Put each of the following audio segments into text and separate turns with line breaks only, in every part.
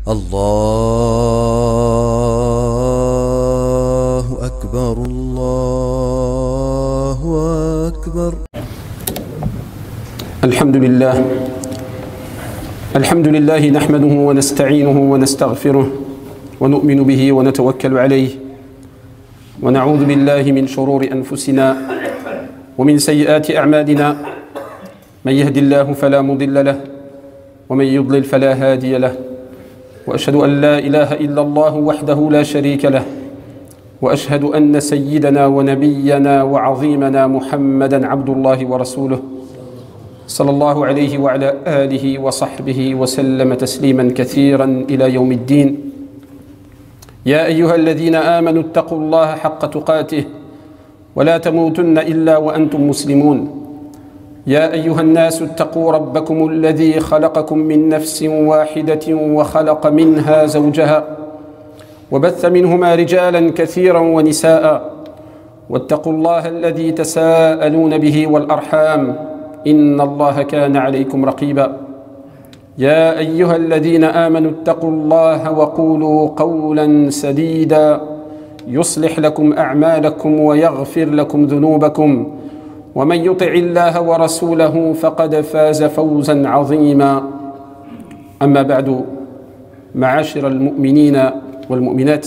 الله أكبر الله أكبر.
الحمد لله نحمده ونستعينه ونستغفره ونؤمن به ونتوكل عليه ونعوذ بالله من شرور أنفسنا ومن سيئات أعمالنا. من يهد الله فلا مضل له ومن يضلل فلا هادي له، وأشهد أن لا إله إلا الله وحده لا شريك له، وأشهد أن سيدنا ونبينا وعظيمنا محمدا عبد الله ورسوله صلى الله عليه وعلى آله وصحبه وسلم تسليما كثيرا إلى يوم الدين. يا أيها الذين آمنوا اتقوا الله حق تقاته ولا تموتن إلا وأنتم مسلمون. يا أيها الناس اتقوا ربكم الذي خلقكم من نفس واحدة وخلق منها زوجها وبث منهما رجالا كثيرا ونساء، واتقوا الله الذي تساءلون به والأرحام إن الله كان عليكم رقيبا. يا أيها الذين آمنوا اتقوا الله وقولوا قولا سديدا يصلح لكم أعمالكم ويغفر لكم ذنوبكم، ومن يطع الله ورسوله فقد فاز فوزا عظيما. أما بعد، معاشر المؤمنين والمؤمنات،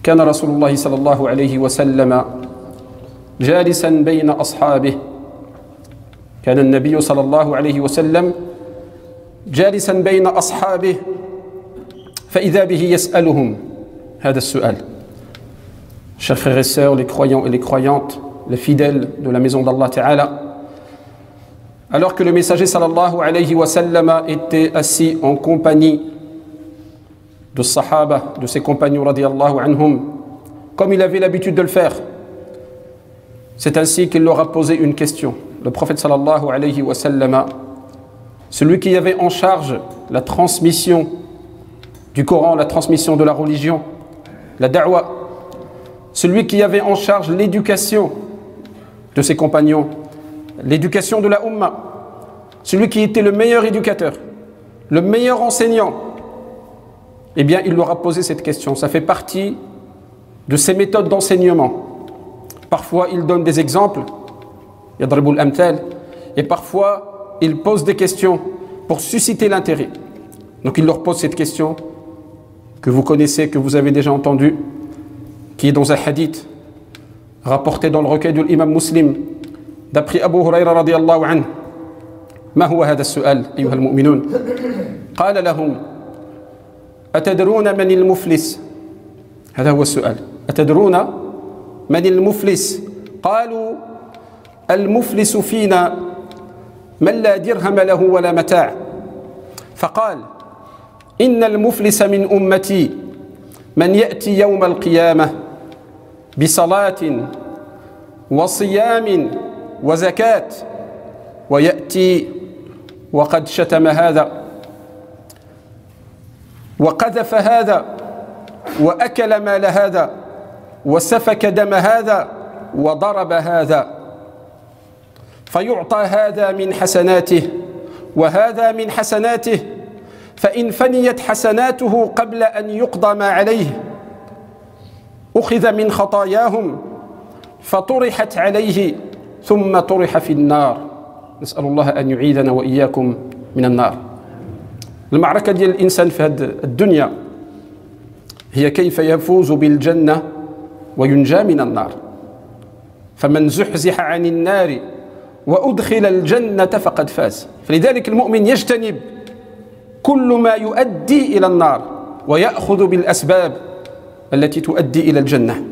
كان رسول الله صلى الله عليه وسلم جالسا بين أصحابه. كان النبي صلى الله عليه وسلم جالسا بين أصحابه فإذا به يسألهم هذا السؤال. Chers frères et sœurs, les croyants et les croyantes, les fidèles de la maison d'Allah Ta'ala, alors que le messager sallallahu alayhi wa sallam était assis en compagnie de Sahaba, de ses compagnons radiyallahu anhum, comme il avait l'habitude de le faire, c'est ainsi qu'il leur a posé une question. Le prophète sallallahu alayhi wa sallam, celui qui avait en charge la transmission du Coran, la transmission de la religion, la da'wa, celui qui avait en charge l'éducation de ses compagnons, l'éducation de la Ummah, celui qui était le meilleur éducateur, le meilleur enseignant, eh bien il leur a posé cette question. Ça fait partie de ses méthodes d'enseignement. Parfois il donne des exemples, yadribul amthal, et parfois il pose des questions pour susciter l'intérêt. Donc il leur pose cette question que vous connaissez, que vous avez déjà entendue, qui est dans un hadith rapporté dans le recueil de l'imam Muslim d'après Abu Huraira radiyallahu anhu. ما هو هذا السؤال أيها المؤمنون؟ قال لهم: أتدرون من المفلس؟ هذا هو السؤال. أتدرون من المفلس؟ قالوا: المفلس فينا من لا درهم له ولا متاع. فقال: إن المفلس من أمتي من يأتي يوم القيامة بصلاة وصيام وزكاة ويأتي وقد شتم هذا وقذف هذا وأكل مال هذا وسفك دم هذا وضرب هذا، فيعطى هذا من حسناته وهذا من حسناته، فإن فنيت حسناته قبل أن يقضى ما عليه أخذ من خطاياهم فطرحت عليه ثم طرح في النار. نسأل الله أن يعيذنا وإياكم من النار. المعركة ديال الإنسان في هذه الدنيا هي كيف يفوز بالجنة وينجى من النار. فمن زحزح عن النار وأدخل الجنة فقد فاز. فلذلك المؤمن يجتنب كل ما يؤدي إلى النار ويأخذ بالأسباب التي تؤدي إلى الجنة.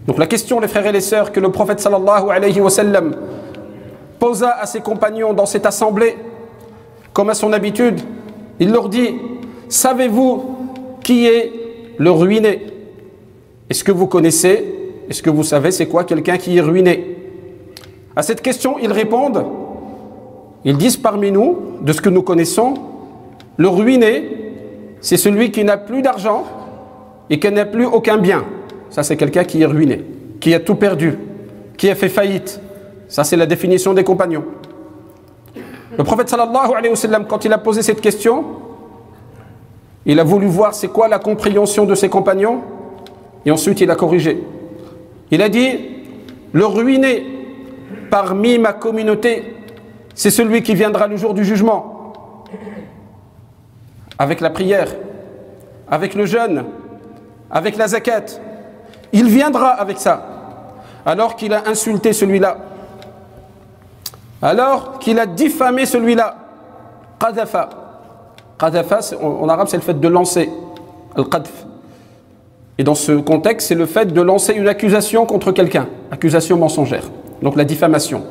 Donc la question, les frères et les sœurs, que le prophète sallallahu alayhi wa sallam posa à ses compagnons dans cette assemblée, comme à son habitude, il leur dit: savez-vous qui est le ruiné? Est-ce que vous connaissez, est-ce que vous savez c'est quoi quelqu'un qui est ruiné? À cette question, ils répondent, ils disent parmi nous, de ce que nous connaissons, le ruiné, c'est celui qui n'a plus d'argent et qui n'a plus aucun bien. Ça, c'est quelqu'un qui est ruiné, qui a tout perdu, qui a fait faillite. Ça, c'est la définition des compagnons. Le prophète sallallahu alayhi wa sallam, quand il a posé cette question, il a voulu voir c'est quoi la compréhension de ses compagnons et ensuite il a corrigé. Il a dit, le ruiné parmi ma communauté, c'est celui qui viendra le jour du jugement, avec la prière, avec le jeûne, avec la zakat. Il viendra avec ça, alors qu'il a insulté celui-là, alors qu'il a diffamé celui-là. Qadhafa. Qadhafa, en arabe, c'est le fait de lancer. Al-qadf. Et dans ce contexte, c'est le fait de lancer une accusation contre quelqu'un. Accusation mensongère. Donc la diffamation.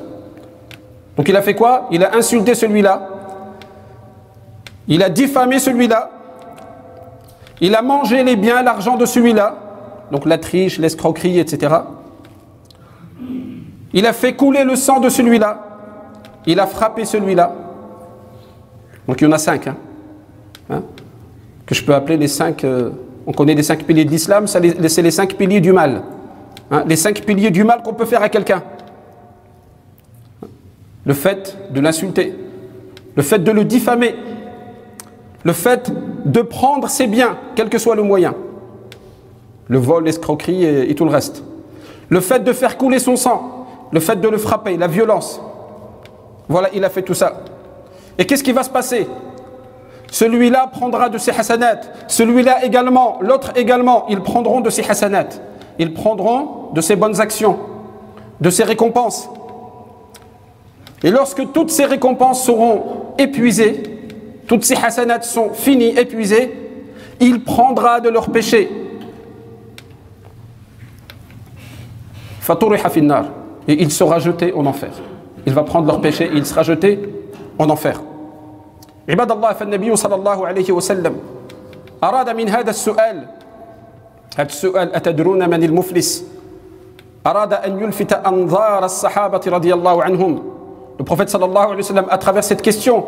Donc il a fait quoi? Il a insulté celui-là. Il a diffamé celui-là. Il a mangé les biens, l'argent de celui-là. Donc la triche, l'escroquerie, etc. Il a fait couler le sang de celui-là. Il a frappé celui-là. Donc il y en a 5. Que je peux appeler les 5... on connaît les 5 piliers de l'islam, c'est les 5 piliers du mal. Les 5 piliers du mal qu'on peut faire à quelqu'un. Le fait de l'insulter. Le fait de le diffamer. Le fait de prendre ses biens, quel que soit le moyen. Le vol, l'escroquerie et tout le reste. Le fait de faire couler son sang. Le fait de le frapper, la violence. Voilà, il a fait tout ça. Et qu'est-ce qui va se passer? Celui-là prendra de ses hasanat. Celui-là également, l'autre également, ils prendront de ses hasanat. Ils prendront de ses bonnes actions, de ses récompenses. Et lorsque toutes ces récompenses seront épuisées, toutes ces hasanat sont finies, épuisées, il prendra de leurs péchés. Faturiha finnar. Et il sera jeté en enfer. Il va prendre leurs péchés et il sera jeté en enfer. عباد الله فالنبي صلى الله عليه وسلم أراد من هذا السؤال أتدرون من المفلس أراد أن يلفت أنظار الصحابة رضي الله عنهم. Le prophète صلى الله عليه وسلم, à travers cette question,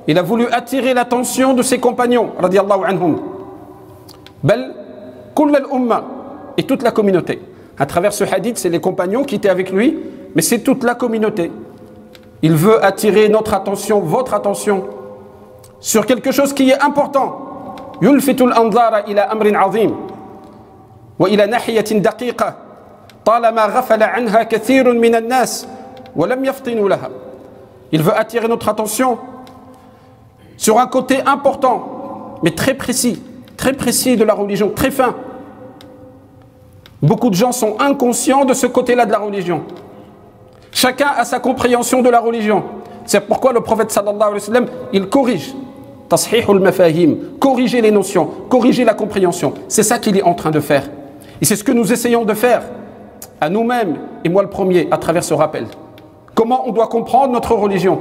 il a voulu attirer l'attention de ses compagnons رضي الله عنهم. بل كل الأمة, et toute la communauté. À travers ce hadith, c'est les compagnons qui étaient avec lui, mais c'est toute la communauté. Il veut attirer notre attention, votre attention, sur quelque chose qui est important. يلفت الأنظار إلى أمر عظيم وإلى ناحية دقيقة طالما غفل عنها كثير من الناس ولم يفطنوا لها. Il veut attirer notre attention sur un côté important, mais très précis de la religion, très fin. Beaucoup de gens sont inconscients de ce côté-là de la religion. Chacun a sa compréhension de la religion. C'est pourquoi le prophète sallallahu alayhi wa sallam, il corrige. Tashihul mafahim, corriger les notions, corriger la compréhension. C'est ça qu'il est en train de faire. Et c'est ce que nous essayons de faire à nous-mêmes, et moi le premier, à travers ce rappel. Comment on doit comprendre notre religion.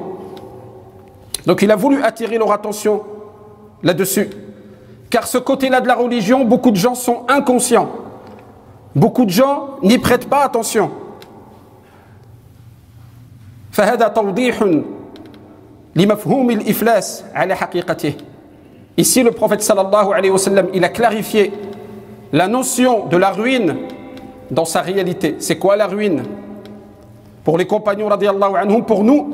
Donc il a voulu attirer leur attention là-dessus. Car ce côté-là de la religion, beaucoup de gens sont inconscients. Beaucoup de gens n'y prêtent pas attention. فهذا توضيح لمفهوم الإفلاس على حقيقته. Ici, le prophète sallallahu alayhi wa sallam, il a clarifié la notion de la ruine dans sa réalité. C'est quoi la ruine? Pour les compagnons radiyallahu anhum, pour nous,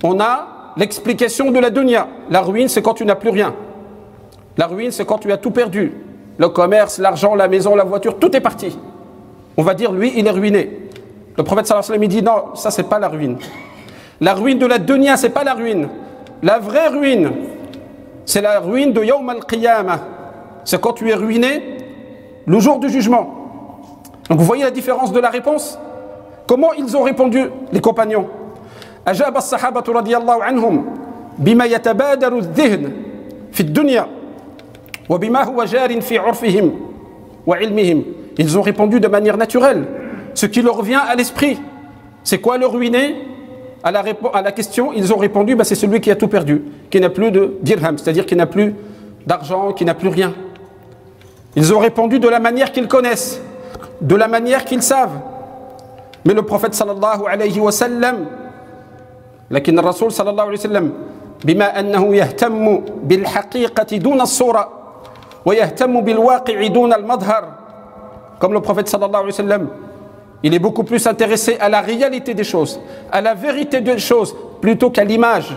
on a l'explication de la dunya. La ruine, c'est quand tu n'as plus rien. La ruine, c'est quand tu as tout perdu. Le commerce, l'argent, la maison, la voiture, tout est parti. On va dire, lui, il est ruiné. Le prophète sallallahu alayhi wa sallam, il dit, non, ça, c'est pas la ruine. La ruine de la dunya, c'est pas la ruine. La vraie ruine, c'est la ruine de Yawm al-Qiyamah. C'est quand tu es ruiné le jour du jugement. Donc vous voyez la différence de la réponse? Comment ils ont répondu, les compagnons? Ajab as-sahabatu radiyallahu anhum bima yatabadaru adh-dhihn fi ad-dunya wa bima huwa jarin fi 'urfihim wa 'ilmihim. Ils ont répondu de manière naturelle. Ce qui leur vient à l'esprit. C'est quoi le ruiné? À la question, ils ont répondu, c'est celui qui a tout perdu, qui n'a plus de dirham, c'est-à-dire qui n'a plus d'argent, qui n'a plus rien. Ils ont répondu de la manière qu'ils connaissent, de la manière qu'ils savent. Mais le prophète sallallahu alayhi wa sallam, lakin al-Rasul sallallahu alayhi wa sallam, bima annahu yahtammu bil haqiqati duna as-sura wa yahtammu bil waqi'i duna al-madhar. Comme le prophète sallallahu alayhi wa sallam, il est beaucoup plus intéressé à la réalité des choses, à la vérité des choses, plutôt qu'à l'image,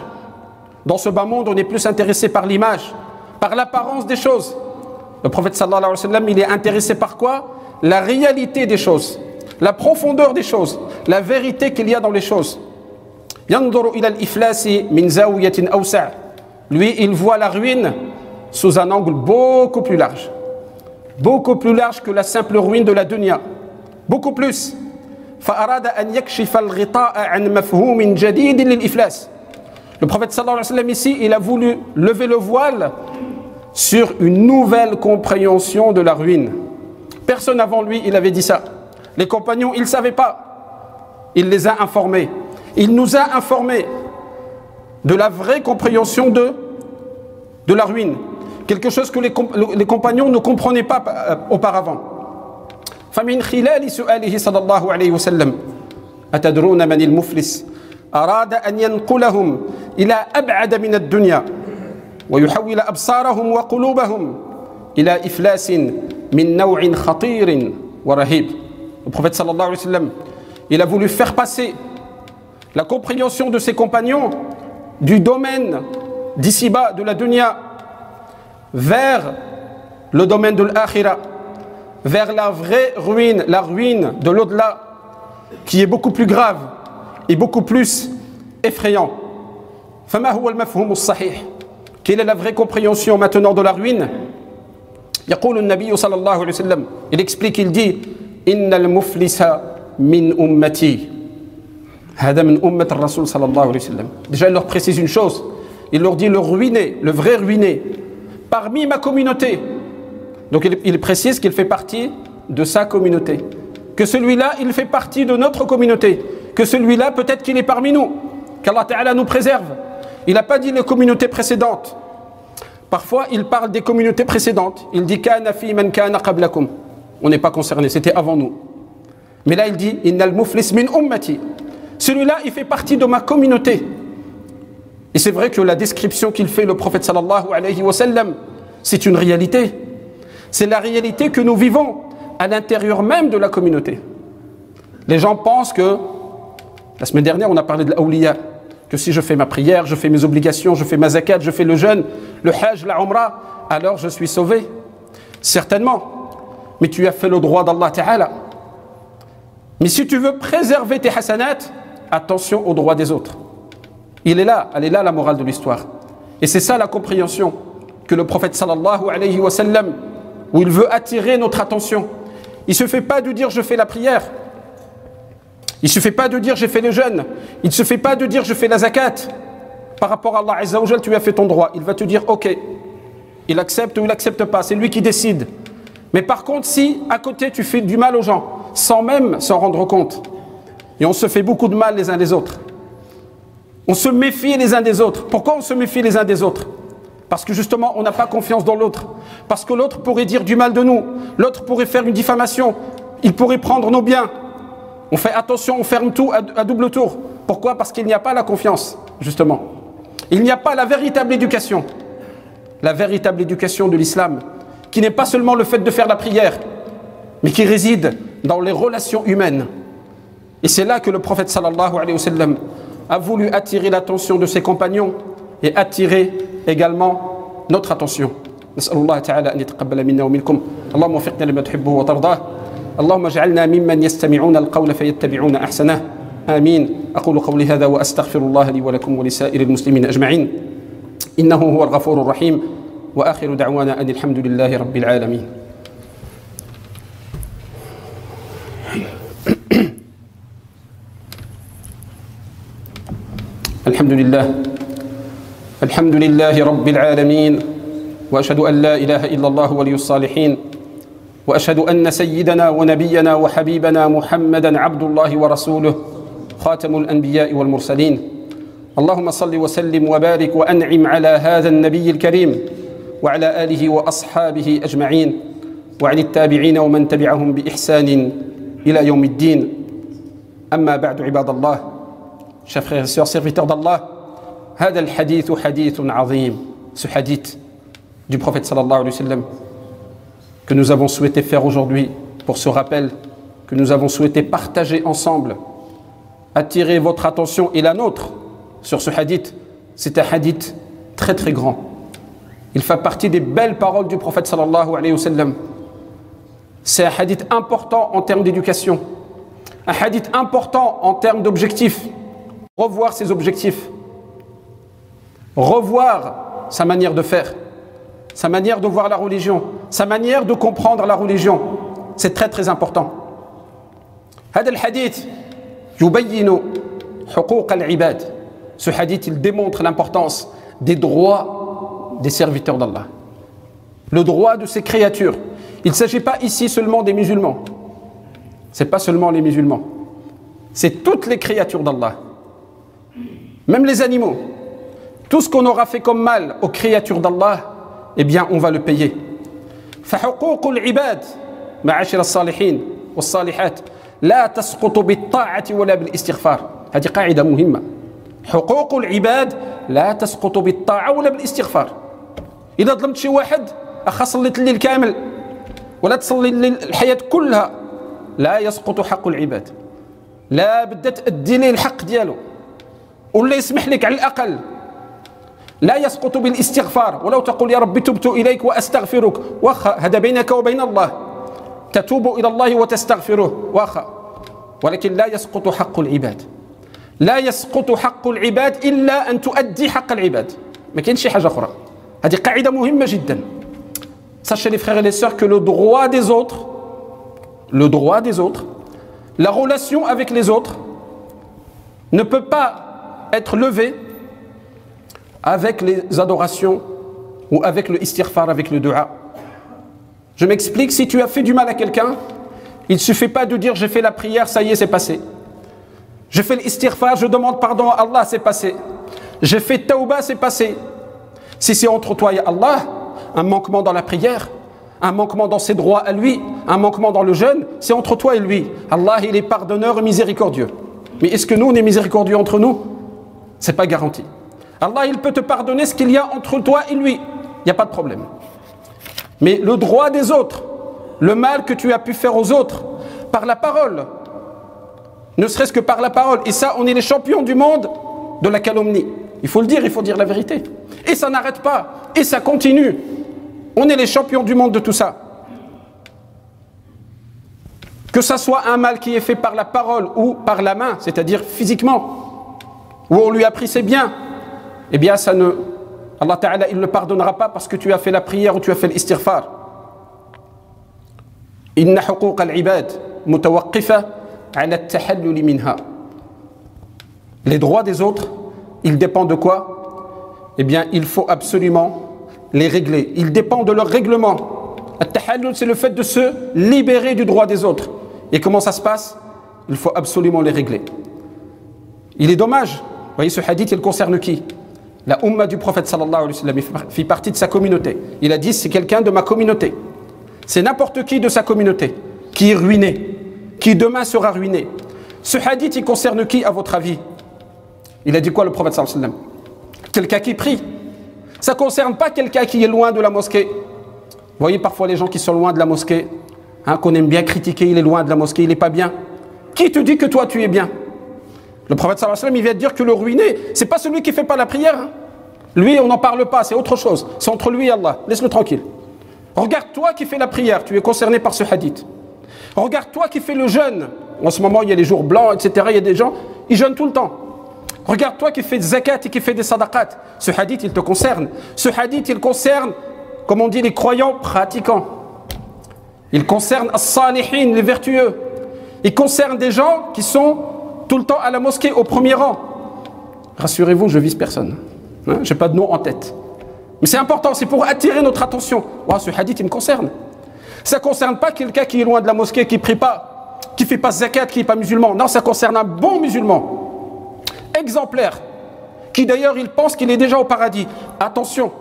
Dans ce bas monde, on est plus intéressé par l'image, par l'apparence des choses. Le prophète sallallahu alayhi wa sallam, il est intéressé par quoi? La réalité des choses, la profondeur des choses, la vérité qu'il y a dans les choses. ينظر إلى الإفلاس من زاوية أوسع. Lui, il voit la ruine sous un angle beaucoup plus large que la simple ruine de la dunya, beaucoup plus. فأراد أن يكشف الغطاء عن مفهوم جديد للإفلاس. Le prophète sallallahu alayhi wa sallam ici, il a voulu lever le voile sur une nouvelle compréhension de la ruine. Personne avant lui, il avait dit ça. Les compagnons, ils ne savaient pas. Il les a informés. Il nous a informés de la vraie compréhension de la ruine. Quelque chose que les compagnons ne comprenaient pas auparavant. فمن خلال سؤاله صلى الله عليه وسلم أتدرون من المفلس أراد أن ينقلهم إلى أبعد من الدنيا ويحول أبصارهم وقلوبهم إلى إفلاس من نوع خطير ورهيب. Le prophète sallallahu alayhi wa sallam, il a voulu faire passer la compréhension de ses compagnons du domaine d'ici-bas, de la dunya, vers le domaine de l'akhira, vers la vraie ruine, la ruine de l'au-delà, qui est beaucoup plus grave et beaucoup plus effrayant. فما هو المفهوم الصحيح? Quelle est la vraie compréhension maintenant de la ruine? يقول النبي صلى الله عليه وسلم, il explique, il dit إن المفلس من أمتي. هذا من أمة الرسول صلى الله عليه وسلم. Déjà il leur précise une chose, il leur dit le ruiné, le vrai ruiné, parmi ma communauté. Donc il précise qu'il fait partie de sa communauté. Que celui-là, il fait partie de notre communauté. Que celui-là, peut-être qu'il est parmi nous. Qu'Allah Ta'ala nous préserve. Il n'a pas dit les communautés précédentes. Parfois, il parle des communautés précédentes. Il dit kana fi man kana qablakum. On n'est pas concerné, c'était avant nous. Mais là, il dit innal muflis min ummati. Celui-là, il fait partie de ma communauté. Et c'est vrai que la description qu'il fait, le prophète sallallahu alayhi wa sallam, c'est une réalité. C'est la réalité que nous vivons à l'intérieur même de la communauté. Les gens pensent que, la semaine dernière, on a parlé de l'awliya, que si je fais ma prière, je fais mes obligations, je fais ma zakat, je fais le jeûne, le hajj, la umrah, alors je suis sauvé. Certainement. Mais tu as fait le droit d'Allah Ta'ala. Mais si tu veux préserver tes hasanats, attention aux droits des autres. Elle est là la morale de l'histoire. Et c'est ça la compréhension que le prophète sallallahu alayhi wa sallam, où il veut attirer notre attention. Il ne se fait pas de dire je fais la prière. Il ne se fait pas de dire j'ai fait le jeûne. Il ne se fait pas de dire je fais la zakat. Par rapport à Allah Azza wa Jal, tu as fait ton droit. Il va te dire ok. Il accepte ou il n'accepte pas. C'est lui qui décide. Mais par contre, si à côté tu fais du mal aux gens, sans même s'en rendre compte, et on se fait beaucoup de mal les uns des autres. On se méfie les uns des autres. Pourquoi on se méfie les uns des autres? Parce que justement, on n'a pas confiance dans l'autre. Parce que l'autre pourrait dire du mal de nous. L'autre pourrait faire une diffamation. Il pourrait prendre nos biens. On fait attention, on ferme tout à double tour. Pourquoi? Parce qu'il n'y a pas la confiance, justement. Il n'y a pas la véritable éducation. La véritable éducation de l'islam, qui n'est pas seulement le fait de faire la prière, mais qui réside dans les relations humaines. Et c'est là que le prophète sallallahu alayhi wa sallam a voulu attirer l'attention de ses compagnons et attirer également notre attention. نسأل الله تعالى أن يتقبل منا ومنكم اللهم وفقنا لما تحبه وترضاه اللهم اجعلنا ممن يستمعون القول فيتبعون أحسنه آمين أقول قولي هذا وأستغفر الله لي ولكم ولسائر المسلمين أجمعين إنه هو الغفور الرحيم وآخر دعوانا أن الحمد لله رب العالمين. الحمد لله رب العالمين وأشهد أن لا إله إلا الله ولي الصالحين وأشهد أن سيدنا ونبينا وحبيبنا محمدا عبد الله ورسوله خاتم الأنبياء والمرسلين اللهم صل وسلم وبارك وأنعم على هذا النبي الكريم وعلى آله وأصحابه أجمعين وعلى التابعين ومن تبعهم بإحسان إلى يوم الدين أما بعد عباد الله chers frères et sœurs serviteurs d'Allah هذا الحديث حديث عظيم ce hadith du prophète sallallahu alayhi wa sallam que nous avons souhaité faire aujourd'hui pour ce rappel que nous avons souhaité partager ensemble attirer votre attention et la nôtre sur ce hadith c'est un hadith très très grand. Il fait partie des belles paroles du prophète sallallahu alayhi wa sallam. C'est un hadith important en termes d'éducation, un hadith important en termes d'objectifs. Revoir ses objectifs, revoir sa manière de faire, sa manière de voir la religion, sa manière de comprendre la religion. C'est très très important. هذا الحديث يبين حقوق العباد. Ce hadith, il démontre l'importance des droits des serviteurs d'Allah, le droit de ses créatures. Il ne s'agit pas ici seulement des musulmans. Ce n'est pas seulement les musulmans. C'est toutes les créatures d'Allah. Même les animaux. Tout ce qu'on aura fait comme mal aux créatures d'Allah, eh bien, on va le payer. فحقوق العباد معاشر الصالحين والصالحات لا تسقط بالطاعة ولا بالاستغفار. هذه قاعدة مهمة. حقوق العباد لا تسقط بالطاعة ولا بالاستغفار. إذا ظلمت شي واحد أخا صليت الليل كامل ولا تصلي الحياة كلها لا يسقط حق العباد. لا بدأ تأدي ليه الحق ديالو ولا يسمح لك على الأقل. لا يسقط بالاستغفار ولو تقول يا ربي تبت إليك وأستغفرك واخا هذا بينك وبين الله تتوب إلى الله وتستغفره واخا ولكن لا يسقط حق العباد. لا يسقط حق العباد إلا أن تؤدي حق العباد. ما كاينش شي حاجة أخرى. هذه قاعدة مهمة جدا. Sachez les frères et les sœurs que le droit des autres, la relation avec les autres ne peut pas être levée avec les adorations ou avec le istighfar, avec le dua. Je m'explique, si tu as fait du mal à quelqu'un, il ne suffit pas de dire j'ai fait la prière, ça y est, c'est passé. J'ai fait l'istighfar, je demande pardon à Allah, c'est passé. J'ai fait tauba, c'est passé. Si c'est entre toi et Allah, un manquement dans la prière, un manquement dans ses droits à lui, un manquement dans le jeûne, c'est entre toi et lui. Allah, il est pardonneur et miséricordieux. Mais est-ce que nous, on est miséricordieux entre nous? Ce n'est pas garanti. Allah, il peut te pardonner ce qu'il y a entre toi et lui. Il n'y a pas de problème. Mais le droit des autres, le mal que tu as pu faire aux autres, par la parole, ne serait-ce que par la parole, et ça, on est les champions du monde de la calomnie. Il faut le dire, il faut dire la vérité. Et ça n'arrête pas, et ça continue. On est les champions du monde de tout ça. Que ça soit un mal qui est fait par la parole ou par la main, c'est-à-dire physiquement, où on lui a pris ses biens, eh bien ça ne... Allah Ta'ala, il ne le pardonnera pas parce que tu as fait la prière ou tu as fait l'istighfar. Inna huquq al-ibad mutawaqqifa ala at-tahallul minha. Les droits des autres, ils dépendent de quoi? Eh bien, il faut absolument les régler. Ils dépendent de leur règlement. At-tahallul, c'est le fait de se libérer du droit des autres. Et comment ça se passe? Il faut absolument les régler. Il est dommage. Vous voyez, ce hadith, il concerne qui? La umma du prophète sallallahu alayhi wa sallam. Il fait partie de sa communauté. Il a dit, c'est quelqu'un de ma communauté. C'est n'importe qui de sa communauté qui est ruiné, qui demain sera ruiné. Ce hadith, il concerne qui, à votre avis? Il a dit quoi, le prophète sallallahu alayhi wa sallam? Quelqu'un qui prie. Ça ne concerne pas quelqu'un qui est loin de la mosquée. Vous voyez parfois les gens qui sont loin de la mosquée, hein, qu'on aime bien critiquer, il est loin de la mosquée, il n'est pas bien. Qui te dit que toi tu es bien? Le prophète sallallahu alayhi wa sallam, il vient de dire que le ruiné, c'est pas celui qui ne fait pas la prière. Hein. Lui, on n'en parle pas, c'est autre chose. C'est entre lui et Allah. Laisse-le tranquille. Regarde-toi qui fais la prière, tu es concerné par ce hadith. Regarde-toi qui fais le jeûne. En ce moment, il y a les jours blancs, etc. Il y a des gens, ils jeûnent tout le temps. Regarde-toi qui fais des zakat et qui fais des sadaqat. Ce hadith, il te concerne. Ce hadith, il concerne, comme on dit, les croyants pratiquants. Il concerne as-salihin, les vertueux. Il concerne des gens qui sont tout le temps à la mosquée, au premier rang. Rassurez-vous, je vise personne. Hein, je n'ai pas de nom en tête. Mais c'est important, c'est pour attirer notre attention. Wow, ce hadith, il me concerne. Ça ne concerne pas quelqu'un qui est loin de la mosquée, qui ne prie pas, qui ne fait pas zakat, qui n'est pas musulman. Non, ça concerne un bon musulman, exemplaire, qui d'ailleurs, il pense qu'il est déjà au paradis. Attention,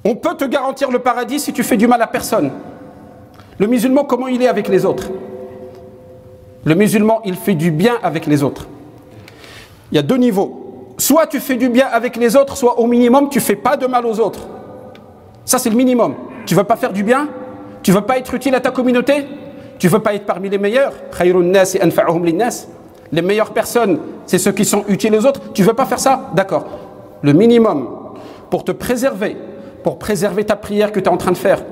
on peut te garantir le paradis si tu fais du mal à personne. Le musulman, comment il est avec les autres? Le musulman, il fait du bien avec les autres. Il y a deux niveaux. Soit tu fais du bien avec les autres, soit au minimum, tu ne fais pas de mal aux autres. Ça, c'est le minimum. Tu ne veux pas faire du bien? Tu ne veux pas être utile à ta communauté? Tu ne veux pas être parmi les meilleurs? Les meilleures personnes, c'est ceux qui sont utiles aux autres. Tu ne veux pas faire ça? D'accord. Le minimum pour te préserver, pour préserver ta prière que tu es en train de faire,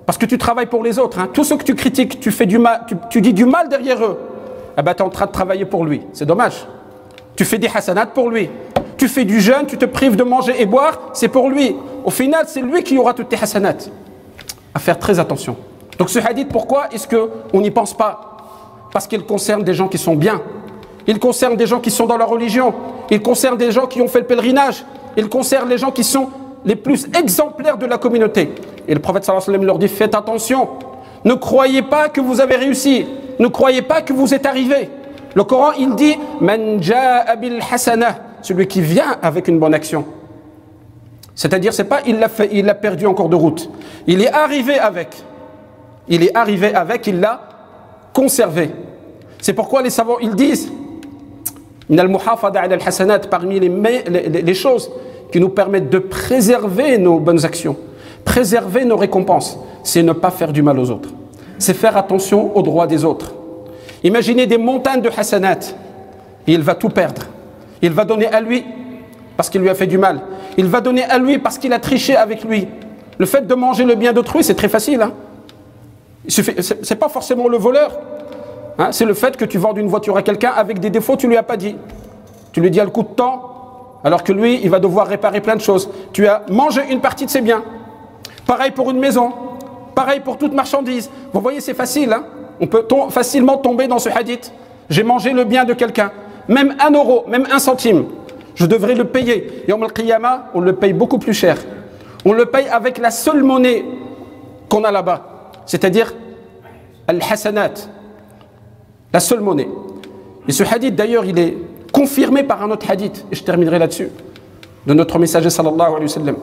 parce que tu travailles pour les autres, hein. Tous ceux que tu critiques, tu fais du mal, tu dis du mal derrière eux, eh ben, tu es en train de travailler pour lui. C'est dommage. Tu fais des hasanats pour lui. Tu fais du jeûne, tu te prives de manger et boire, c'est pour lui. Au final, c'est lui qui aura toutes tes hasanats. À faire très attention. Donc ce hadith, pourquoi est-ce qu'on n'y pense pas? Parce qu'il concerne des gens qui sont bien. Il concerne des gens qui sont dans la religion. Il concerne des gens qui ont fait le pèlerinage. Il concerne les gens qui sont les plus exemplaires de la communauté. Et le prophète sallallahu alayhi wa sallam leur dit, faites attention. Ne croyez pas que vous avez réussi. Ne croyez pas que vous êtes arrivé. Le Coran, il dit, Man ja'a bil hasanah, celui qui vient avec une bonne action. C'est-à-dire, c'est pas il l'a fait, il l'a perdu en cours de route. Il est arrivé avec. Il est arrivé avec, il l'a conservé. C'est pourquoi les savants, ils disent, parmi les choses qui nous permettent de préserver nos bonnes actions, préserver nos récompenses, c'est ne pas faire du mal aux autres. C'est faire attention aux droits des autres. Imaginez des montagnes de hasanat, et il va tout perdre. Il va donner à lui parce qu'il lui a fait du mal. Il va donner à lui parce qu'il a triché avec lui. Le fait de manger le bien d'autrui, c'est très facile. Hein. C'est pas forcément le voleur. Hein, c'est le fait que tu vendes une voiture à quelqu'un avec des défauts, tu lui as pas dit. Tu lui dis à le coup de temps, alors que lui, il va devoir réparer plein de choses. Tu as mangé une partie de ses biens. Pareil pour une maison. Pareil pour toute marchandise. Vous voyez, c'est facile. Hein. On peut facilement tomber dans ce hadith. J'ai mangé le bien de quelqu'un. Même 1 euro, même 1 centime. Je devrais le payer. Yawm al-Qiyamah, on le paye beaucoup plus cher. On le paye avec la seule monnaie qu'on a là-bas. C'est-à-dire al-hasanat. La seule monnaie. Et ce hadith, d'ailleurs, il est confirmé par un autre hadith. Et je terminerai là-dessus. De notre messager sallallahu alayhi wa sallam.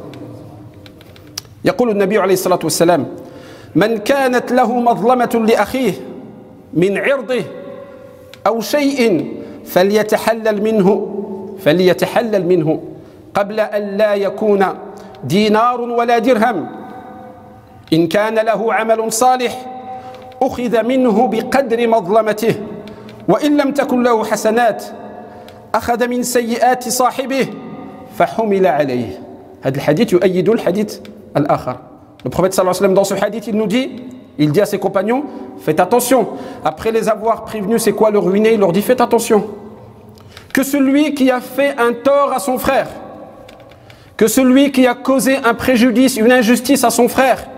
يقول النبي عليه الصلاة والسلام من كانت له مظلمة لأخيه من عرضه أو شيء فليتحلل منه قبل أن لا يكون دينار ولا درهم إن كان له عمل صالح أخذ منه بقدر مظلمته وإن لم تكن له حسنات أخذ من سيئات صاحبه فحمل عليه. هذا الحديث يؤيد الحديث الآخر. Le prophète sallallahu alayhi wa sallam dans ce hadith, il dit à ses compagnons, faites attention. Après les avoir prévenus, c'est quoi le ruiner? Il leur dit, faites attention. Que celui qui a fait un tort à son frère, que celui qui a causé un préjudice, une injustice à son frère,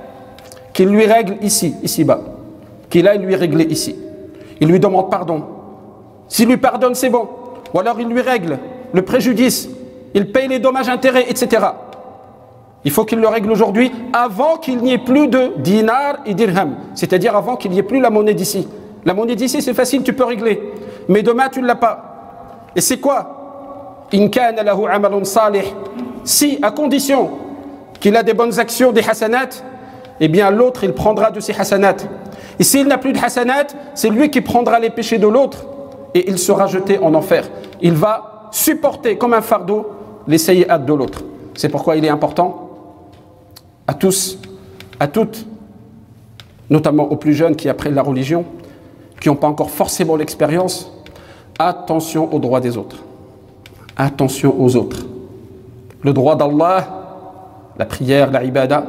qu'il lui règle ici-bas. Qu'il aille lui régler ici. Il lui demande pardon. S'il lui pardonne, c'est bon. Ou alors il lui règle le préjudice, il paye les dommages intérêts, etc. Il faut qu'il le règle aujourd'hui avant qu'il n'y ait plus de dinar et dirham. C'est-à-dire avant qu'il n'y ait plus la monnaie d'ici. La monnaie d'ici, c'est facile, tu peux régler. Mais demain, tu ne l'as pas. Et c'est quoi? In kana lahu amalun salih. Si, à condition qu'il a des bonnes actions, des hasanat, eh bien l'autre, il prendra de ses hasanat. Et s'il n'a plus de hasanat, c'est lui qui prendra les péchés de l'autre et il sera jeté en enfer. Il va supporter comme un fardeau les sayyi'at de l'autre. C'est pourquoi il est important à tous, à toutes, notamment aux plus jeunes qui apprennent la religion, qui n'ont pas encore forcément l'expérience, attention aux droits des autres. Attention aux autres. Le droit d'Allah, la prière, la ibada,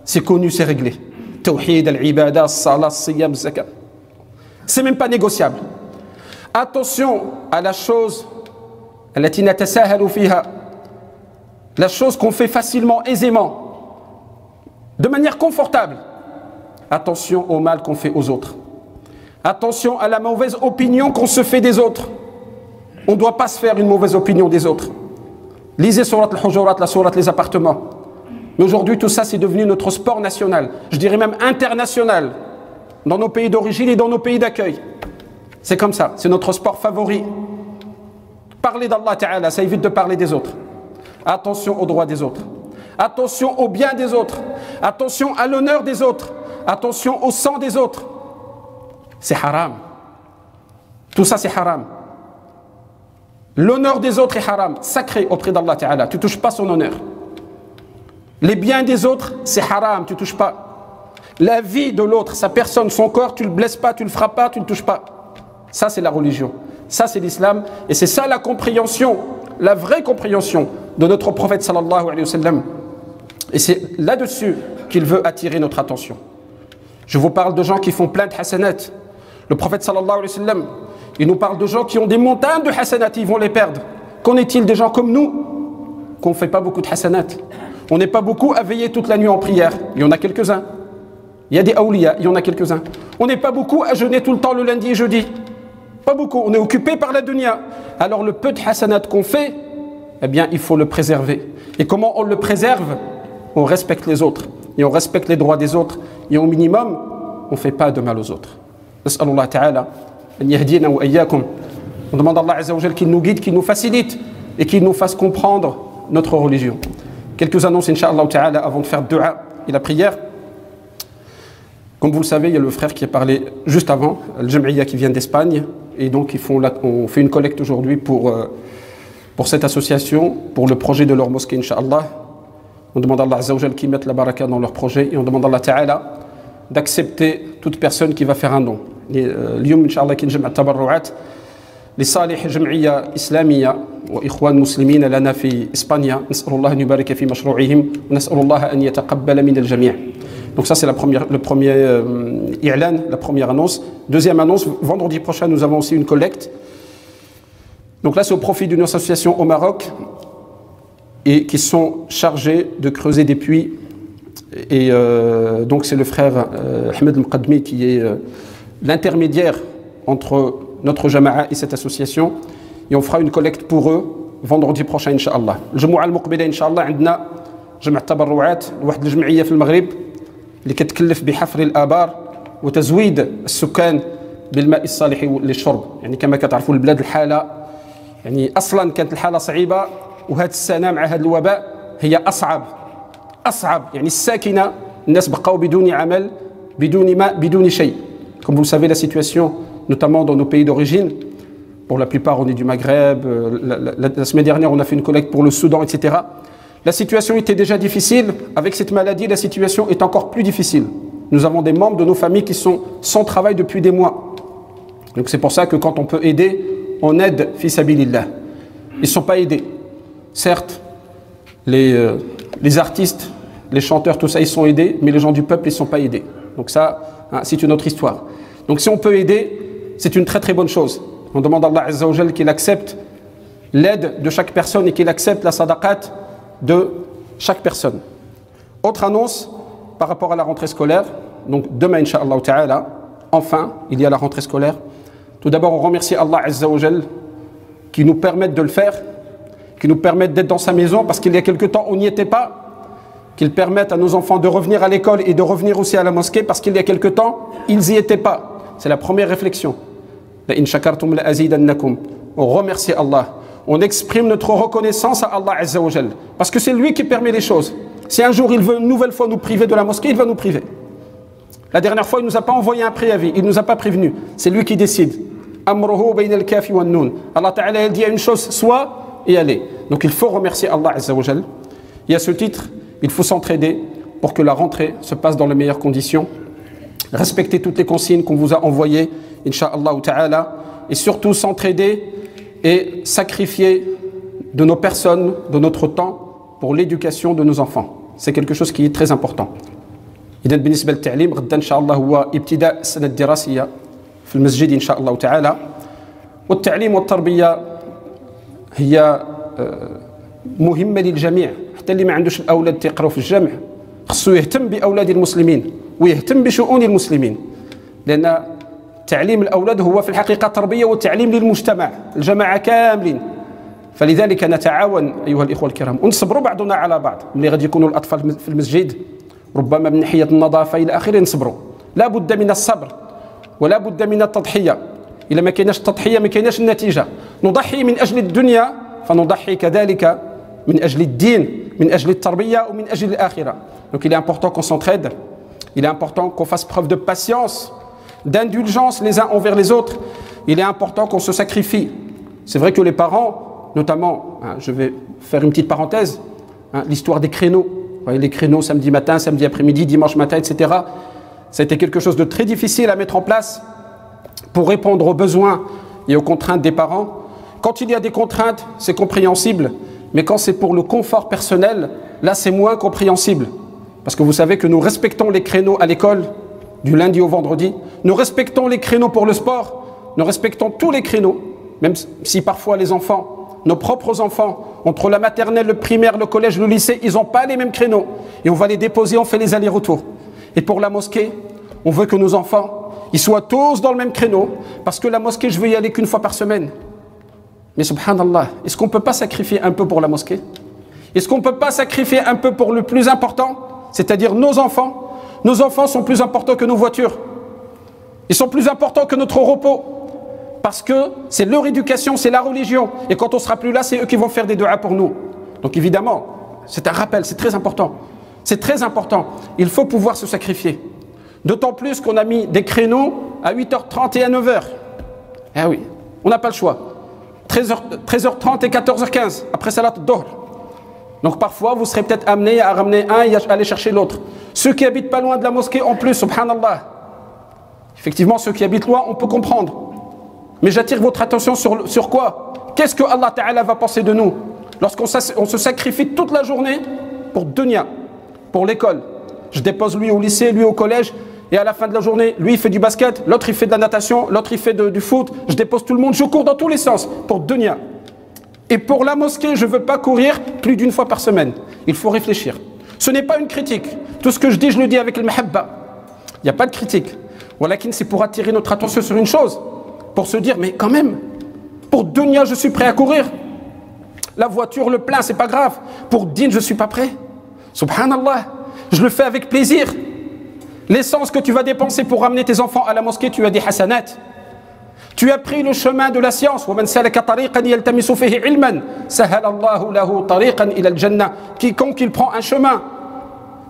c'est connu, c'est réglé. Tawhid, al-ibada, salat, siyam, zakat. C'est même pas négociable. Attention à la chose, la chose qu'on fait facilement, aisément, de manière confortable. Attention au mal qu'on fait aux autres. Attention à la mauvaise opinion qu'on se fait des autres. On ne doit pas se faire une mauvaise opinion des autres. Lisez Surat al-Hujurat, la Surat les appartements. Mais aujourd'hui, tout ça, c'est devenu notre sport national. Je dirais même international. Dans nos pays d'origine et dans nos pays d'accueil. C'est comme ça, c'est notre sport favori. Parler d'Allah Ta'ala, ça évite de parler des autres. Attention aux droits des autres. Attention au bien des autres. Attention à l'honneur des autres. Attention au sang des autres. C'est haram. Tout ça, c'est haram. L'honneur des autres est haram, sacré auprès d'Allah Ta'ala. Tu ne touches pas son honneur. Les biens des autres, c'est haram, tu ne touches pas. La vie de l'autre, sa personne, son corps, tu ne le blesses pas, tu ne le frappes pas, tu ne touches pas. Ça, c'est la religion. Ça, c'est l'islam. Et c'est ça la compréhension, la vraie compréhension de notre prophète sallallahu alayhi wa sallam. Et c'est là-dessus qu'il veut attirer notre attention. Je vous parle de gens qui font plein de hasanat. Le prophète sallallahu alayhi wa sallam, il nous parle de gens qui ont des montagnes de hasanat, ils vont les perdre. Qu'en est-il des gens comme nous, qu'on ne fait pas beaucoup de hasanat? On n'est pas beaucoup à veiller toute la nuit en prière. Il y en a quelques-uns. Il y a des awliya, il y en a quelques-uns. On n'est pas beaucoup à jeûner tout le temps le lundi et jeudi. Pas beaucoup. On est occupé par la dunya. Alors le peu de hasanat qu'on fait, eh bien, il faut le préserver. Et comment on le préserve? On respecte les autres. Et on respecte les droits des autres. Et au minimum, on ne fait pas de mal aux autres. Nas'alullah ta'ala an yahdina wa iyyakum. On demande à Allah Azza wa Jal qu'il nous guide, qu'il nous facilite et qu'il nous fasse comprendre notre religion. Quelques annonces, Inch'Allah ta'ala, avant de faire dua et la prière. Comme vous le savez, il y a le frère qui a parlé juste avant, le Jam'iyya qui vient d'Espagne. Et donc, on fait une collecte aujourd'hui pour cette association, pour le projet de leur mosquée, Inch'Allah. On demande à Allah Azza wa Jal qu'ils mettent la baraka dans leur projet. Et on demande à Allah ta'ala d'accepter toute personne qui va faire un don. اليوم إن شاء الله كنجمع التبرعات لصالح جمعية إسلامية وإخوان مسلمين لنا في إسبانيا. نسأل الله أن يبارك في مشروعهم ونسأل الله أن يتقبل من الجميع. Donc ça c'est le premier i'lan, la première annonce. Deuxième annonce, vendredi prochain nous avons aussi une collecte. Donc là c'est au profit d'une association au Maroc et qui sont chargés de creuser des puits. Et donc c'est le frère Ahmed Al-Muqaddmi qui est l'intermédiaire entre notre jama'a et cette association. Et on fera une collecte pour eux vendredi prochain, Inch'Allah. الجمعة المقبلة إن شاء الله عندنا جمع التبرعات لواحد الجمعية في المغرب اللي كتكلف بحفر الآبار وتزويد السكان بالماء الصالح للشرب. يعني كما كتعرفوا البلاد الحالة يعني أصلا كانت الحالة صعيبة وهذه السنة مع هذا الوباء هي أصعب يعني الساكنة الناس بقوا بدون عمل بدون ماء بدون شيء. Comme vous le savez, la situation, notamment dans nos pays d'origine, pour la plupart on est du Maghreb, la semaine dernière on a fait une collecte pour le Soudan, etc. La situation était déjà difficile, avec cette maladie la situation est encore plus difficile. Nous avons des membres de nos familles qui sont sans travail depuis des mois. Donc c'est pour ça que quand on peut aider, on aide fi sabilillah. Ils ne sont pas aidés. Certes, les artistes, les chanteurs, tout ça, ils sont aidés, mais les gens du peuple, ils ne sont pas aidés. Donc ça, c'est une autre histoire. Donc si on peut aider, c'est une très très bonne chose. On demande à Allah Azza wa Jal qu'il accepte l'aide de chaque personne et qu'il accepte la sadaqat de chaque personne. Autre annonce par rapport à la rentrée scolaire. Donc demain, Inch'Allah ta'ala, enfin, il y a la rentrée scolaire. Tout d'abord, on remercie Allah Azza wa Jal qui nous permette de le faire, qui nous permette d'être dans sa maison, parce qu'il y a quelque temps, on n'y était pas. Qu'ils permettent à nos enfants de revenir à l'école et de revenir aussi à la mosquée, parce qu'il y a quelque temps, ils n'y étaient pas. C'est la première réflexion. On remercie Allah. On exprime notre reconnaissance à Allah Azza wa Jal, parce que c'est lui qui permet les choses. Si un jour il veut une nouvelle fois nous priver de la mosquée, il va nous priver. La dernière fois, il ne nous a pas envoyé un préavis, il ne nous a pas prévenu. C'est lui qui décide. Allah Ta'ala dit à une chose, soit et allez. Donc il faut remercier Allah Azza wa Jal. Et à ce titre, il faut s'entraider pour que la rentrée se passe dans les meilleures conditions. Respecter toutes les consignes qu'on vous a envoyées, Inch'Allah ta'ala. Et surtout s'entraider et sacrifier de nos personnes, de notre temps, pour l'éducation de nos enfants. C'est quelque chose qui est très important. إذن بالنسبة للتعليم غدا إن شاء الله هو ابتداء السنة الدراسية في المسجد إن شاء الله تعالى. والتعليم والتربية هي مهمة للجميع. حتى اللي ما عندوش الأولاد تيقراو في الجامع خصو يهتم بأولاد المسلمين ويهتم بشؤون المسلمين، لأن تعليم الأولاد هو في الحقيقة تربية وتعليم للمجتمع الجماعة كاملين. فلذلك نتعاون أيها الإخوة الكرام ونصبروا بعضنا على بعض. ملي غادي يكونوا الأطفال في المسجد ربما من ناحية النظافة إلى آخره نصبروا. لا بد من الصبر ولا بد من التضحية. إذا ما كايناش التضحية ما كايناش النتيجة. نضحي من أجل الدنيا فنضحي كذلك من أجل الدين، من أجل التربية ومن أجل الآخرة. Donc il est important qu'on s'entraide, il est important qu'on fasse preuve de patience, d'indulgence les uns envers les autres. Il est important qu'on se sacrifie. C'est vrai que les parents, notamment, je vais faire une petite parenthèse, l'histoire des créneaux. Vous voyez, les créneaux samedi matin, samedi après-midi, dimanche matin, etc. Ça a été quelque chose de très difficile à mettre en place pour répondre aux besoins et aux contraintes des parents. Quand il y a des contraintes, c'est compréhensible, mais quand c'est pour le confort personnel, là c'est moins compréhensible. Parce que vous savez que nous respectons les créneaux à l'école, du lundi au vendredi, nous respectons les créneaux pour le sport, nous respectons tous les créneaux, même si parfois les enfants, nos propres enfants, entre la maternelle, le primaire, le collège, le lycée, ils n'ont pas les mêmes créneaux. Et on va les déposer, on fait les allers-retours. Et pour la mosquée, on veut que nos enfants, ils soient tous dans le même créneau, parce que la mosquée, je veux y aller qu'une fois par semaine. Mais subhanallah, est-ce qu'on ne peut pas sacrifier un peu pour la mosquée? Est-ce qu'on ne peut pas sacrifier un peu pour le plus important, c'est-à-dire nos enfants? Nos enfants sont plus importants que nos voitures. Ils sont plus importants que notre repos. Parce que c'est leur éducation, c'est la religion. Et quand on ne sera plus là, c'est eux qui vont faire des duas pour nous. Donc évidemment, c'est un rappel, c'est très important. C'est très important. Il faut pouvoir se sacrifier. D'autant plus qu'on a mis des créneaux à 8h30 et à 9h. Eh oui, on n'a pas le choix. 13h30 et 14h15, après Salat Dohr. Donc parfois, vous serez peut-être amené à ramener un et à aller chercher l'autre. Ceux qui habitent pas loin de la mosquée, en plus, subhanallah. Effectivement, ceux qui habitent loin, on peut comprendre. Mais j'attire votre attention sur quoi? Qu'est-ce que Allah Ta'ala va penser de nous lorsqu'on se sacrifie toute la journée pour dunya, pour l'école? Je dépose lui au lycée, lui au collège, et à la fin de la journée, lui il fait du basket, l'autre il fait de la natation, l'autre il fait du foot, je dépose tout le monde, je cours dans tous les sens pour dunya. Et pour la mosquée, je ne veux pas courir plus d'une fois par semaine. Il faut réfléchir. Ce n'est pas une critique. Tout ce que je dis, je le dis avec le mahabba. Il n'y a pas de critique. Walakin, c'est pour attirer notre attention sur une chose. Pour se dire, mais quand même, pour dunya, je suis prêt à courir. La voiture, le plein, c'est pas grave. Pour din, je ne suis pas prêt. Subhanallah, je le fais avec plaisir. L'essence que tu vas dépenser pour ramener tes enfants à la mosquée, tu as des hasanat. Tu as pris le chemin de la science. Quiconque il prend un chemin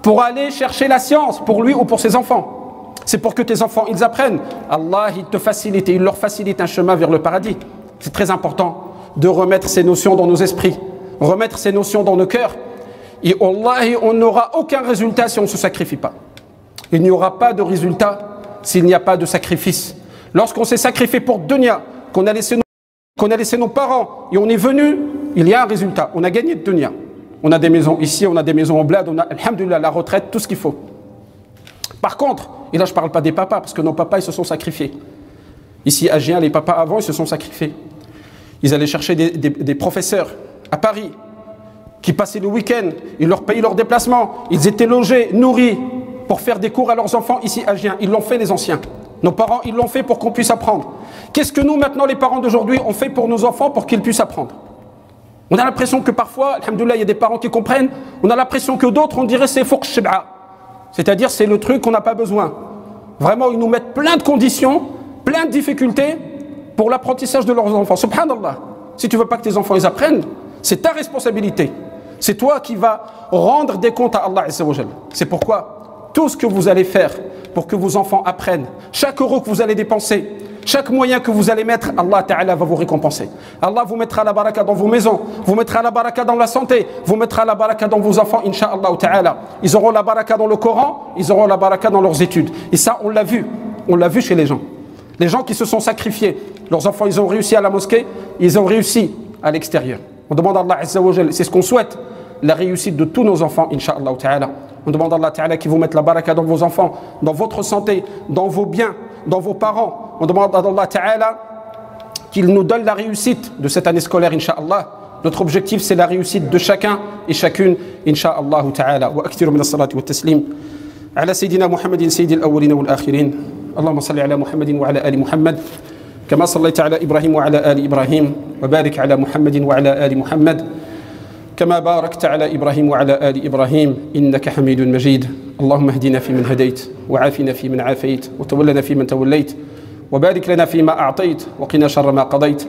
pour aller chercher la science, pour lui ou pour ses enfants. C'est pour que tes enfants, ils apprennent. Allah, il te facilite et il leur facilite un chemin vers le paradis. C'est très important de remettre ces notions dans nos esprits, remettre ces notions dans nos cœurs. Et Allah, on n'aura aucun résultat si on ne se sacrifie pas. Il n'y aura pas de résultat s'il n'y a pas de sacrifice. Lorsqu'on s'est sacrifié pour dunya, qu'on a laissé nos parents et on est venu, il y a un résultat. On a gagné de dunya. On a des maisons ici, on a des maisons au bled, on a, alhamdoulilah, la retraite, tout ce qu'il faut. Par contre, et là je ne parle pas des papas, parce que nos papas, ils se sont sacrifiés. Ici à Gien, les papas avant, ils se sont sacrifiés. Ils allaient chercher des professeurs à Paris, qui passaient le week-end, ils leur payaient leur déplacement, ils étaient logés, nourris, pour faire des cours à leurs enfants ici à Gien. Ils l'ont fait, les anciens. Nos parents, ils l'ont fait pour qu'on puisse apprendre. Qu'est-ce que nous, maintenant, les parents d'aujourd'hui, on fait pour nos enfants pour qu'ils puissent apprendre? On a l'impression que parfois, alhamdoulilah, il y a des parents qui comprennent, on a l'impression que d'autres, on dirait c'est fouq shib'a. C'est-à-dire, c'est le truc qu'on n'a pas besoin. Vraiment, ils nous mettent plein de conditions, plein de difficultés pour l'apprentissage de leurs enfants. Subhanallah. Si tu ne veux pas que tes enfants ils apprennent, c'est ta responsabilité. C'est toi qui vas rendre des comptes à Allah Azza wa Jal. C'est pourquoi tout ce que vous allez faire pour que vos enfants apprennent, chaque euro que vous allez dépenser, chaque moyen que vous allez mettre, Allah Ta'ala va vous récompenser. Allah vous mettra la baraka dans vos maisons, vous mettra la baraka dans la santé, vous mettra la baraka dans vos enfants, Inch'Allah Ta'ala. Ils auront la baraka dans le Coran, ils auront la baraka dans leurs études. Et ça, on l'a vu chez les gens. Les gens qui se sont sacrifiés, leurs enfants, ils ont réussi à la mosquée, ils ont réussi à l'extérieur. On demande à Allah Azza wa Jal, c'est ce qu'on souhaite, la réussite de tous nos enfants, Inch'Allah Ta'ala. On demande à Allah Ta'ala qui vous mette la baraka dans vos enfants, dans votre santé, dans vos biens, dans vos parents. On demande à Allah Ta'ala qu'il nous donne la réussite de cette année scolaire, Inch'Allah. Notre objectif, c'est la réussite de chacun et chacune, Inch'Allah Ta'ala. Wa akthiru min as-salati wa at-taslim. Ala Sayyidina Muhammadin, Sayyidil awwalina wal akhirin. Allahumma salli ala Muhammadin wa ala ali Muhammad. كما صليت على إبراهيم وعلى آل إبراهيم وبارك على محمد وعلى آل محمد كما باركت على إبراهيم وعلى آل إبراهيم إنك حميد مجيد اللهم اهدنا فيمن هديت وعافنا فيمن عافيت وتولنا فيمن توليت وبارك لنا فيما أعطيت وقنا شر ما قضيت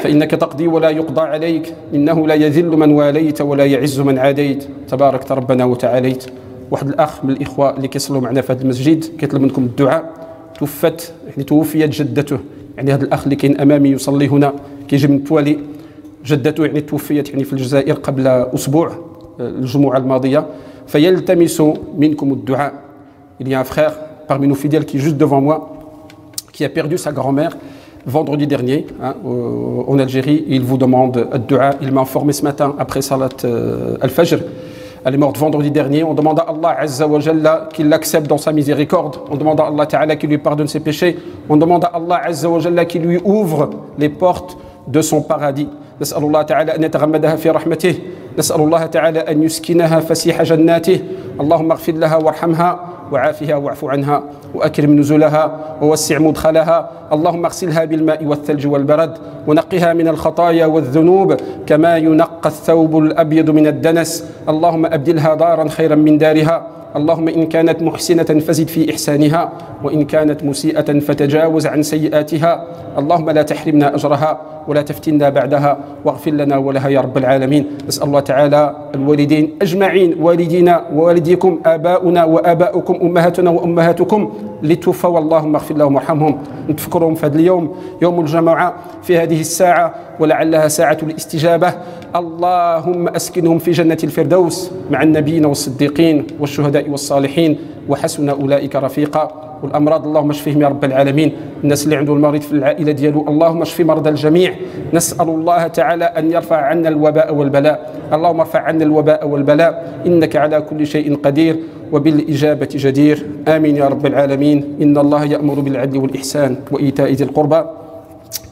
فإنك تقضي ولا يقضى عليك إنه لا يذل من واليت ولا يعز من عاديت تباركت ربنا وتعاليت. واحد الأخ من الإخوة اللي كيصلوا معنا في هذا المسجد كيطلب منكم الدعاء. توفيت جدته، يعني هذا الأخ اللي كاين أمامي يصلي هنا كيجي من توالي، جدته يعني توفيت يعني في الجزائر قبل أسبوع الجمعة الماضية، فيلتمس منكم الدعاء. Il y a un frère parmi nos fidèles qui est juste devant moi, qui a perdu sa grand-mère vendredi dernier, en Algérie. Il vous demande ad-du'a. Il m'a informé ce matin après Salat al-Fajr. Elle est morte vendredi dernier. On demande à Allah Azza wa Jalla qu'il l'accepte dans sa miséricorde. On demande à Allah Ta'ala qu'il lui pardonne ses péchés. On demande à Allah Azza wa Jalla qu'il lui ouvre les portes de son paradis. نسأل الله تعالى أن يتغمدها في رحمته. نسأل الله تعالى أن يسكنها فسيح جناته. اللهم اغفر لها وارحمها وعافها واعف عنها وأكرم نزلها ووسع مدخلها. اللهم اغسلها بالماء والثلج والبرد ونقها من الخطايا والذنوب كما ينقى الثوب الأبيض من الدنس. اللهم أبدلها دارا خيرا من دارها. اللهم إن كانت محسنة فزد في إحسانها وإن كانت مسيئة فتجاوز عن سيئاتها. اللهم لا تحرمنا أجرها ولا تفتنا بعدها واغفر لنا ولها يا رب العالمين. نسأل الله تعالى الوالدين أجمعين، والدينا ووالديكم، آباؤنا وآباؤكم، أمهاتنا وأمهاتكم اللي توفوا، اللهم اغفر لهم وارحمهم. نتفكرهم في هذا اليوم، يوم الجمعة، في هذه الساعة ولعلها ساعة الاستجابة. اللهم أسكنهم في جنة الفردوس مع النبيين والصديقين والشهداء والصالحين وحسن أولئك رفيقا. والأمراض اللهم اشفهم يا رب العالمين. الناس اللي عنده المريض في العائلة ديالو اللهم اشف مرضى الجميع. نسأل الله تعالى أن يرفع عنا الوباء والبلاء. اللهم ارفع عنا الوباء والبلاء إنك على كل شيء قدير وبالإجابة جدير. آمين يا رب العالمين. إن الله يأمر بالعدل والإحسان وإيتاء ذي القربى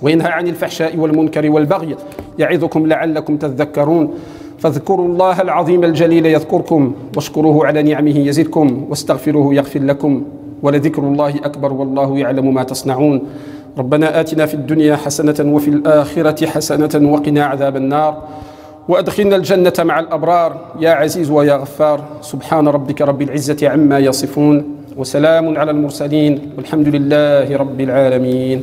وينهى عن الفحشاء والمنكر والبغي يعظكم لعلكم تذكرون. فاذكروا الله العظيم الجليل يذكركم واشكروه على نعمه يزدكم واستغفروه يغفر لكم ولذكر الله أكبر والله يعلم ما تصنعون. ربنا آتنا في الدنيا حسنة وفي الآخرة حسنة وقنا عذاب النار وأدخلنا الجنة مع الأبرار يا عزيز ويا غفار. سبحان ربك رب العزة عما يصفون وسلام على المرسلين والحمد لله رب العالمين.